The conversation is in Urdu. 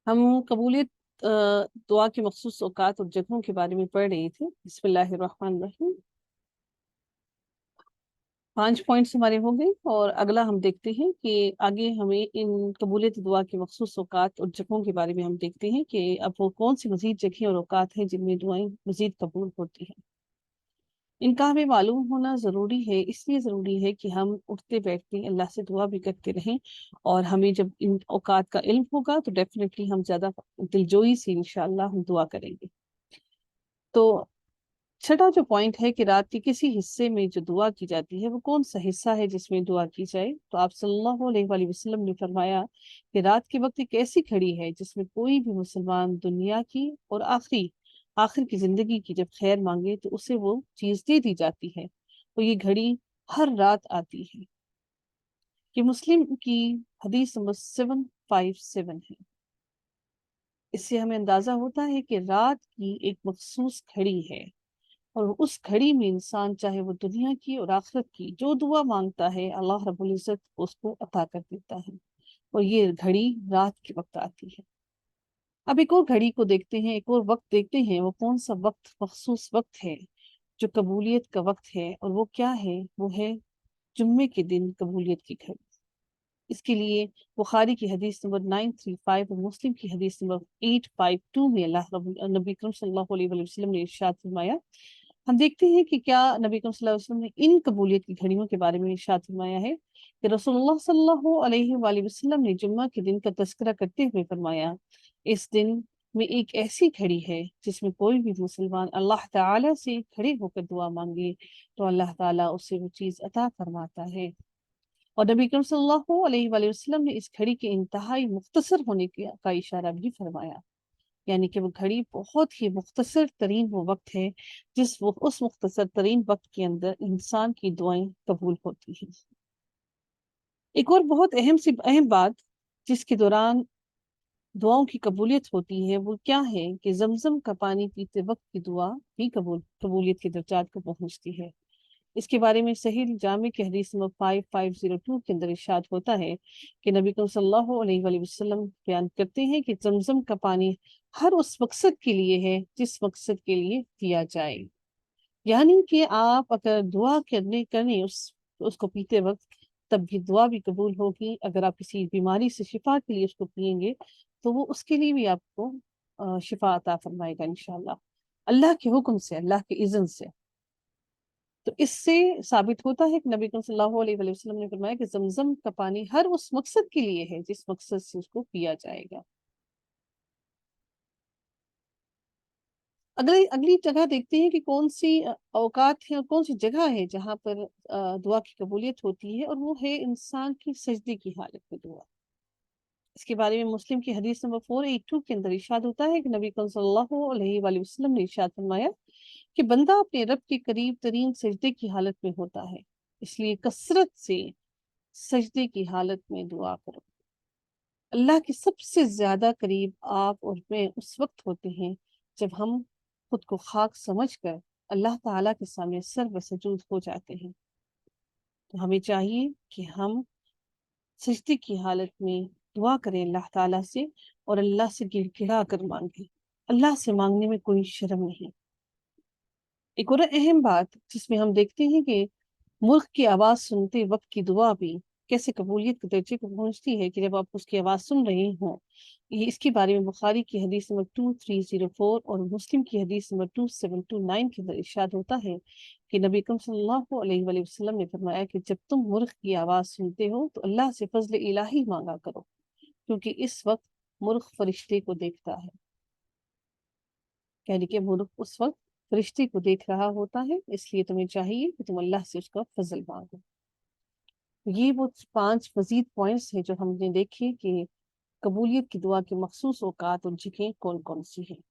ہم قبولیت دعا کے مخصوص اوقات اور جگہوں کے بارے میں پڑھ رہی تھی۔ بسم اللہ الرحمن الرحیم۔ 5 پوائنٹس ہمارے ہو گئے، اور اگلا ہم دیکھتے ہیں کہ آگے ہمیں ان قبولیت دعا کے مخصوص اوقات اور جگہوں کے بارے میں ہم دیکھتے ہیں کہ اب وہ کون سی مزید جگہیں اور اوقات ہیں جن میں دعائیں مزید قبول ہوتی ہیں۔ ان کا ہمیں معلوم ہونا ضروری ہے، اس لیے ضروری ہے کہ ہم اٹھتے بیٹھتے اللہ سے دعا بھی کرتے رہیں، اور ہمیں جب ان اوقات کا علم ہوگا تو ڈیفینیٹلی ہم زیادہ دلجوئی سے انشاءاللہ ہم دعا کریں گے۔ تو چھٹا جو پوائنٹ ہے کہ رات کے کسی حصے میں جو دعا کی جاتی ہے وہ کون سا حصہ ہے جس میں دعا کی جائے، تو آپ صلی اللہ علیہ وآلہ وسلم نے فرمایا کہ رات کے وقت ایک ایسی گھڑی ہے جس میں کوئی بھی مسلمان دنیا کی اور آخر کی زندگی کی جب خیر مانگے تو اسے وہ چیز دے دی جاتی ہے، تو یہ گھڑی ہر رات آتی ہے۔ یہ مسلم کی حدیث نمبر 757 ہے۔ اس سے ہمیں اندازہ ہوتا ہے کہ رات کی ایک مخصوص گھڑی ہے، اور اس گھڑی میں انسان چاہے وہ دنیا کی اور آخرت کی جو دعا مانگتا ہے اللہ رب العزت اس کو عطا کر دیتا ہے، اور یہ گھڑی رات کے وقت آتی ہے۔ اب ایک اور گھڑی کو دیکھتے ہیں، ایک اور وقت دیکھتے ہیں، وہ کون سا وقت مخصوص وقت ہے جو قبولیت کا وقت ہے، اور وہ کیا ہے؟ وہ ہے جمعے کے دن قبولیت کی گھڑی۔ اس کے لیے بخاری کی حدیث نمبر 935 اور مسلم کی حدیث نمبر 852 میں نبی کریم صلی اللہ علیہ وسلم نے ارشاد فرمایا۔ ہم دیکھتے ہیں کہ کیا نبی کریم صلی اللہ علیہ وسلم نے ان قبولیت کی گھڑیوں کے بارے میں ارشاد فرمایا ہے کہ رسول اللہ صلی اللہ علیہ وآلہ وسلم نے جمعہ کے دن کا تذکرہ کرتے ہوئے فرمایا، اس دن میں ایک ایسی گھڑی ہے جس میں کوئی بھی مسلمان اللہ تعالیٰ سے کھڑے ہو کر دعا مانگے تو اللہ تعالیٰ اسے وہ چیز عطا فرماتا ہے۔ اور نبی کریم صلی اللہ علیہ وآلہ وسلم نے اس گھڑی کے انتہائی مختصر ہونے کا اشارہ بھی فرمایا، یعنی کہ وہ گھڑی بہت ہی مختصر ترین وہ وقت ہے اس مختصر ترین وقت کے اندر انسان کی دعائیں قبول ہوتی ہیں۔ ایک اور بہت اہم بات جس کے دوران دعاؤں کی قبولیت ہوتی ہے وہ کیا ہے کہ زمزم کا پانی پیتے وقت کی دعا بھی قبولیت کے درجات کو پہنچتی ہے۔ اس کے بارے میں صحیح جامع کی حدیث نمبر 5502 کے اندر ارشاد ہوتا ہے کہ نبی کریم صلی اللہ علیہ وآلہ وسلم بیان کرتے ہیں کہ زمزم کا پانی ہر اس مقصد کے لیے ہے جس مقصد کے لیے دیا جائے، یعنی کہ آپ اگر دعا کرنے اس کو پیتے وقت تب بھی دعا بھی قبول ہوگی۔ اگر آپ کسی بیماری سے شفا کے لیے اس کو پئیں گے تو وہ اس کے لیے بھی آپ کو شفا عطا فرمائے گا انشاءاللہ، اللہ کے حکم سے، اللہ کے اذن سے۔ تو اس سے ثابت ہوتا ہے کہ نبی کریم صلی اللہ علیہ وسلم نے فرمایا کہ زمزم کا پانی ہر اس مقصد کے لیے ہے جس مقصد سے اس کو پیا جائے گا۔ اگلی جگہ دیکھتے ہیں کہ کون سی اوقات ہیں اور کون سی جگہ ہے جہاں پر دعا کی قبولیت ہوتی ہے، اور وہ ہے انسان کی سجدے کی حالت میں دعا۔ اس کے بارے میں مسلم کی حدیث نمبر 482 کے اندر ارشاد ہوتا ہے کہ نبی صلی اللہ علیہ وآلہ وسلم نے ارشاد فرمایا کہ بندہ اپنے رب کے قریب ترین سجدے کی حالت میں ہوتا ہے، اس لیے کثرت سے سجدے کی حالت میں دعا کرو۔ اللہ کے سب سے زیادہ قریب آپ اور میں اس وقت ہوتے ہیں جب ہم خود کو خاک سمجھ کر اللہ تعالیٰ کے سامنے سر سجود ہو جاتے ہیں۔ تو ہمیں چاہیے کہ ہم سجدے کی حالت میں دعا کریں اللہ تعالیٰ سے، اور اللہ سے گڑ گڑا کر مانگیں۔ اللہ سے مانگنے میں کوئی شرم نہیں۔ ایک اور اہم بات جس میں ہم دیکھتے ہیں کہ ملک کی آواز سنتے وقت کی دعا بھی کیسے قبولیت کے درجے کو پہنچتی ہے، کہ جب آپ اس کی آواز سن رہے ہوں۔ یہ اس کے بارے میں بخاری کی حدیث نمبر 2304 اور مسلم کی حدیث نمبر 2729 کے اندر ارشاد ہوتا ہے کہ نبی کریم صلی اللہ علیہ وآلہ وسلم نے فرمایا کہ جب تم مرغ کی آواز سنتے ہو تو اللہ سے فضل الہی مانگا کرو، کیونکہ اس وقت مرغ فرشتے کو دیکھتا ہے، یعنی کہ مرغ اس وقت فرشتے کو دیکھ رہا ہوتا ہے، اس لیے تمہیں چاہیے کہ تم اللہ سے اس کا فضل مانگو۔ یہ وہ 5 مزید پوائنٹس ہیں جو ہم نے دیکھے کہ قبولیت کی دعا کے مخصوص اوقات اور جگہیں کون کون سی ہیں۔